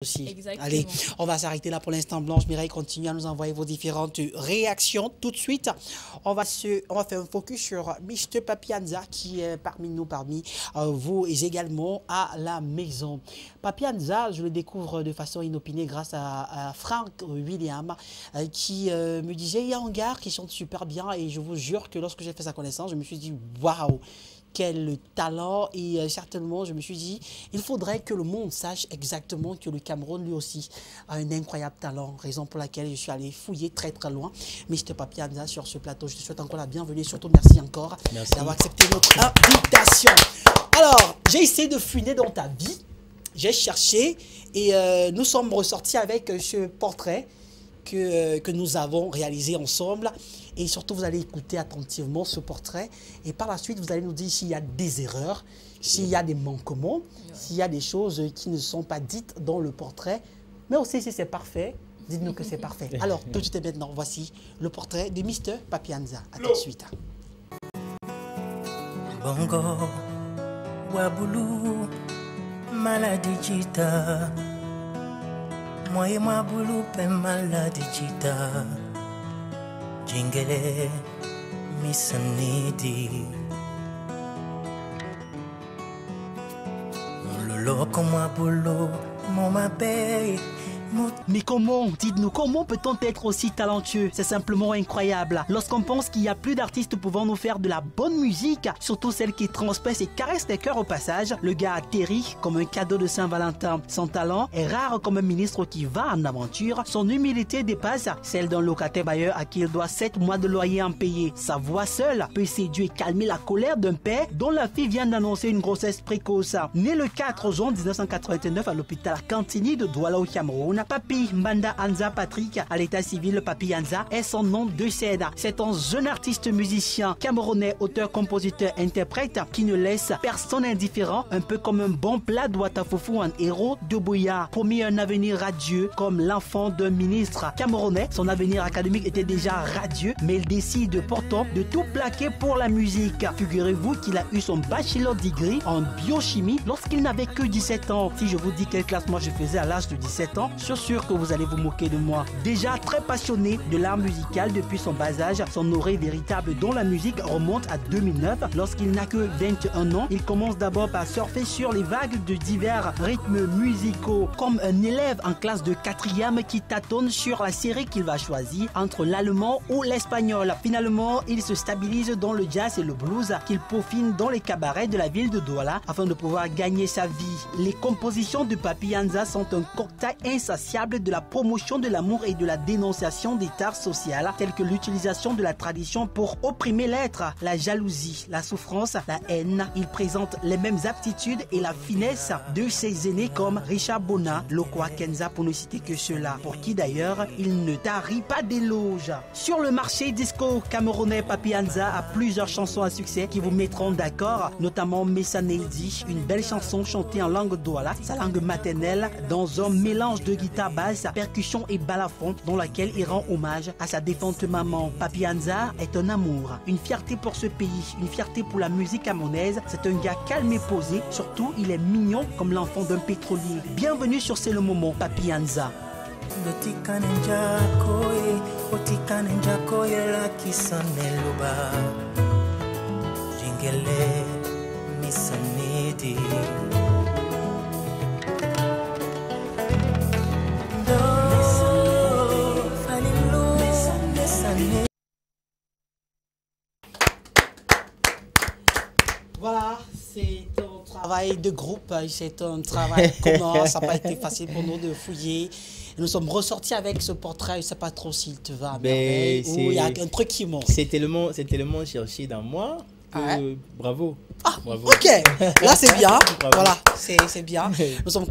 Aussi. Exactement. Allez, on va s'arrêter là pour l'instant. Blanche Mireille continue à nous envoyer vos différentes réactions. Tout de suite, on va faire un focus sur Mr. Papianza qui est parmi nous, parmi vous également à la maison. Papianza, je le découvre de façon inopinée grâce à Frank William qui me disait il y a un gars qui chante super bien et je vous jure que lorsque j'ai fait sa connaissance, je me suis dit waouh! Quel talent et certainement je me suis dit il faudrait que le monde sache exactement que le Cameroun lui aussi a un incroyable talent, raison pour laquelle je suis allé fouiller très loin Mr. Papianza sur ce plateau. Je te souhaite encore la bienvenue, surtout merci encore d'avoir accepté notre invitation. Alors j'ai essayé de fouiner dans ta vie, j'ai cherché et nous sommes ressortis avec ce portrait que nous avons réalisé ensemble. Et surtout, vous allez écouter attentivement ce portrait. Et par la suite, vous allez nous dire s'il y a des erreurs, s'il y a des manquements, s'il y a des choses qui ne sont pas dites dans le portrait. Mais aussi, si c'est parfait, dites-nous que c'est parfait. Alors, tout de suite et maintenant, voici le portrait de Mr. Papianza. À tout de suite. Bongo, Waboulou, maladie chita. Moi et moi, boulou, pe maladie chita. Jingele, misanidi. Mon lolo, comme moi, boulou, mon mabé. Mais comment, dites-nous, comment peut-on être aussi talentueux? C'est simplement incroyable. Lorsqu'on pense qu'il y a plus d'artistes pouvant nous faire de la bonne musique, surtout celle qui transperce et caresse les cœurs au passage, le gars atterrit comme un cadeau de Saint-Valentin. Son talent est rare comme un ministre qui va en aventure. Son humilité dépasse celle d'un locataire bailleur à qui il doit 7 mois de loyer impayé. Sa voix seule peut séduire et calmer la colère d'un père dont la fille vient d'annoncer une grossesse précoce. Né le 4 juin 1989 à l'hôpital Cantini de Douala au Cameroun, Papi Mbanda Anza Patrick, à l'état civil Papi Anza, est son nom de scène. C'est un jeune artiste musicien camerounais, auteur, compositeur, interprète qui ne laisse personne indifférent, un peu comme un bon plat d'Ouattafoufou, un héros de Bouya. Promis un avenir radieux comme l'enfant d'un ministre camerounais, son avenir académique était déjà radieux, mais il décide pourtant de tout plaquer pour la musique. Figurez-vous qu'il a eu son bachelor degree en biochimie lorsqu'il n'avait que 17 ans. Si je vous dis quel classement je faisais à l'âge de 17 ans, je suis sûr que vous allez vous moquer de moi. Déjà très passionné de l'art musical depuis son bas âge, son oreille véritable dans la musique remonte à 2009. Lorsqu'il n'a que 21 ans, il commence d'abord par surfer sur les vagues de divers rythmes musicaux, comme un élève en classe de 4e qui tâtonne sur la série qu'il va choisir entre l'allemand ou l'espagnol. Finalement, il se stabilise dans le jazz et le blues qu'il peaufine dans les cabarets de la ville de Douala afin de pouvoir gagner sa vie. Les compositions de Papi Anza sont un cocktail insatiable de la promotion de l'amour et de la dénonciation des tares sociales telles que l'utilisation de la tradition pour opprimer l'être, la jalousie, la souffrance, la haine. Il présente les mêmes aptitudes et la finesse de ses aînés comme Richard Bona, Lokwa Kenza pour ne citer que ceux-là, pour qui d'ailleurs il ne tarit pas d'éloges. Sur le marché disco camerounais, Papi Anza a plusieurs chansons à succès qui vous mettront d'accord, notamment Messa Neldi, une belle chanson chantée en langue douala, sa langue maternelle, dans un mélange de guitare basse, percussion et balafon dans laquelle il rend hommage à sa défunte maman. Papi Anza est un amour, une fierté pour ce pays, une fierté pour la musique camerounaise. C'est un gars calme et posé, surtout il est mignon comme l'enfant d'un pétrolier. Bienvenue sur C'est le moment, Papi Anza. Voilà, c'est un travail de groupe, c'est un travail commun, ça n'a pas été facile pour nous de fouiller. Nous sommes ressortis avec ce portrait, je ne sais pas trop s'il te va, mais il y a un truc qui manque. C'est tellement cherché dans moi que ouais. Bravo. Ah, bravo. ok, là c'est bien, voilà, c'est bien. Nous sommes